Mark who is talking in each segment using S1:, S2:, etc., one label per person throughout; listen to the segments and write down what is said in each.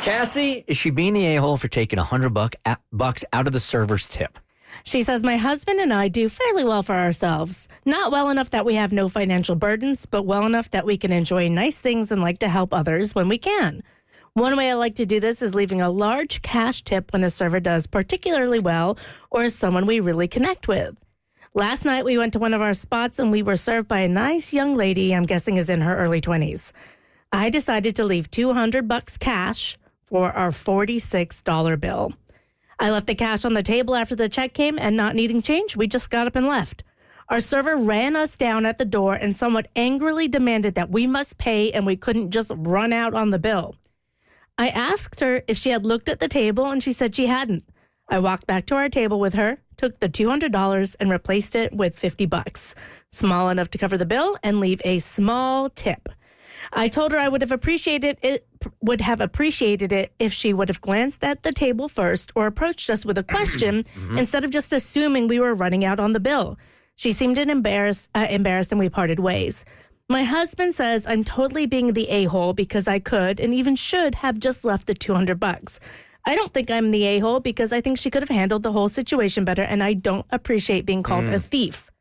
S1: Cassie, is she being the a-hole for taking $100 out of the server's tip?
S2: She says, my husband and I do fairly well for ourselves. Not well enough that we have no financial burdens, but well enough that we can enjoy nice things and like to help others when we can. One way I like to do this is leaving a large cash tip when a server does particularly well or is someone we really connect with. Last night, we went to one of our spots and we were served by a nice young lady I'm guessing is in her early 20s. I decided to leave $200 cash for our $46 bill. I left the cash on the table after the check came, and not needing change, we just got up and left. Our server ran us down at the door and somewhat angrily demanded that we must pay and we couldn't just run out on the bill. I asked her if she had looked at the table, and she said she hadn't. I walked back to our table with her, took the $200 and replaced it with $50, small enough to cover the bill and leave a small tip. I told her I would have appreciated it if she would have glanced at the table first or approached us with a question instead of just assuming we were running out on the bill. She seemed embarrassed and we parted ways. My husband says I'm totally being the a-hole because I could and even should have just left the $200. I don't think I'm the a-hole because I think she could have handled the whole situation better, and I don't appreciate being called a thief.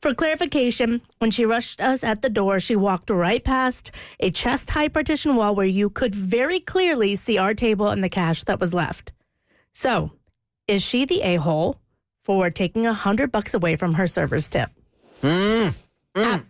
S2: For clarification, when she rushed us at the door, she walked right past a chest-high partition wall where you could very clearly see our table and the cash that was left. So, is she the a-hole for taking $100 away from her server's tip?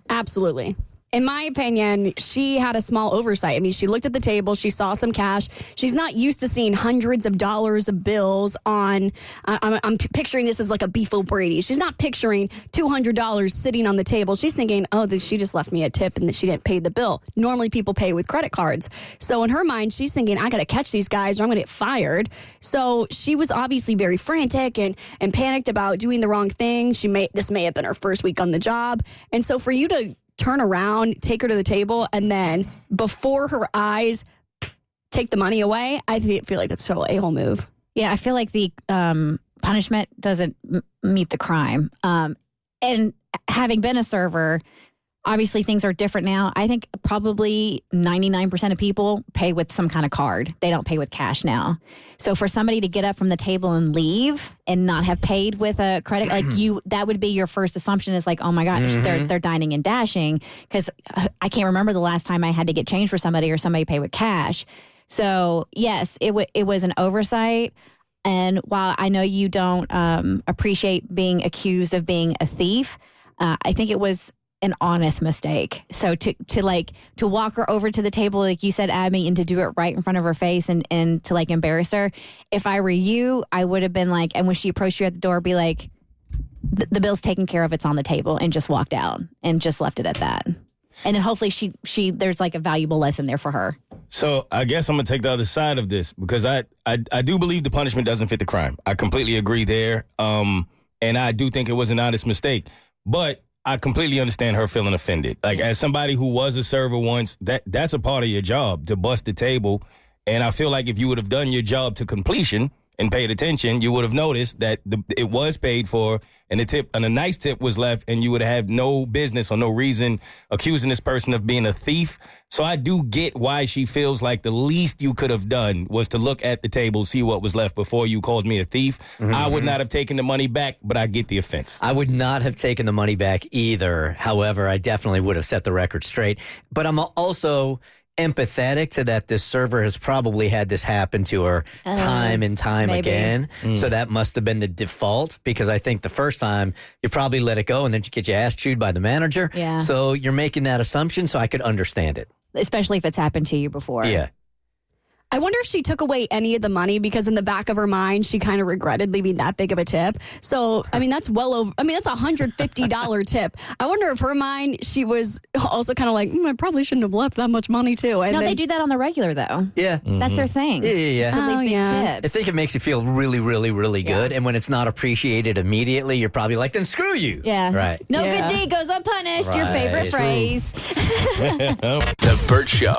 S3: Absolutely. In my opinion, she had a small oversight. I mean, she looked at the table. She saw some cash. She's not used to seeing hundreds of dollars of bills on, I'm picturing this as like a Beef O'Brady. She's not picturing $200 sitting on the table. She's thinking, she just left me a tip and that she didn't pay the bill. Normally people pay with credit cards. So in her mind, she's thinking, I got to catch these guys or I'm going to get fired. So she was obviously very frantic and panicked about doing the wrong thing. This may have been her first week on the job. And so for you to turn around, take her to the table, and then before her eyes, take the money away, I feel like that's a total a-hole move.
S4: Yeah, I feel like the punishment doesn't meet the crime. And having been a server, obviously things are different now. I think probably 99% of people pay with some kind of card. They don't pay with cash now. So for somebody to get up from the table and leave and not have paid with a credit, that would be your first assumption is like, oh my gosh, they're dining and dashing. Because I can't remember the last time I had to get change for somebody or somebody pay with cash. So yes, it was an oversight. And while I know you don't appreciate being accused of being a thief, I think it was an honest mistake. So to walk her over to the table, like you said, Abby, and to do it right in front of her face and to like embarrass her. If I were you, I would have been like, and when she approached you at the door, be like, the bill's taken care of, it's on the table, and just walked out and just left it at that. And then hopefully she there's like a valuable lesson there for her.
S5: So I guess I'm going to take the other side of this because I do believe the punishment doesn't fit the crime. I completely agree there. And I do think it was an honest mistake. But I completely understand her feeling offended. Like, as somebody who was a server once, that's a part of your job, to bust the table. And I feel like if you would have done your job to completion and paid attention, you would have noticed that it was paid for and a nice tip was left, and you would have no business or no reason accusing this person of being a thief. So I do get why she feels like the least you could have done was to look at the table, see what was left before you called me a thief. I would not have taken the money back, but I get the offense.
S1: I would not have taken the money back either. However, I definitely would have set the record straight. But I'm also empathetic to that this server has probably had this happen to her time and time again. So that must have been the default, because I think the first time you probably let it go and then you get your ass chewed by the manager.
S4: Yeah.
S1: So you're making that assumption, so I could understand it.
S4: Especially if it's happened to you before.
S1: Yeah.
S3: I wonder if she took away any of the money because in the back of her mind, she kind of regretted leaving that big of a tip. So, I mean, that's well over, that's a $150 tip. I wonder if her mind, she was also kind of like, I probably shouldn't have left that much money too. And
S4: no,
S3: then
S4: they do that on the regular though.
S1: Yeah.
S4: That's their thing.
S1: Yeah.
S4: It's a big
S3: yeah.
S4: tip.
S1: I think it makes you feel really, really, really good. And when it's not appreciated immediately, you're probably like, then screw you.
S4: Yeah.
S1: Right.
S4: No good deed goes unpunished. Your favorite
S1: Right.
S4: phrase.
S6: The Bert Show.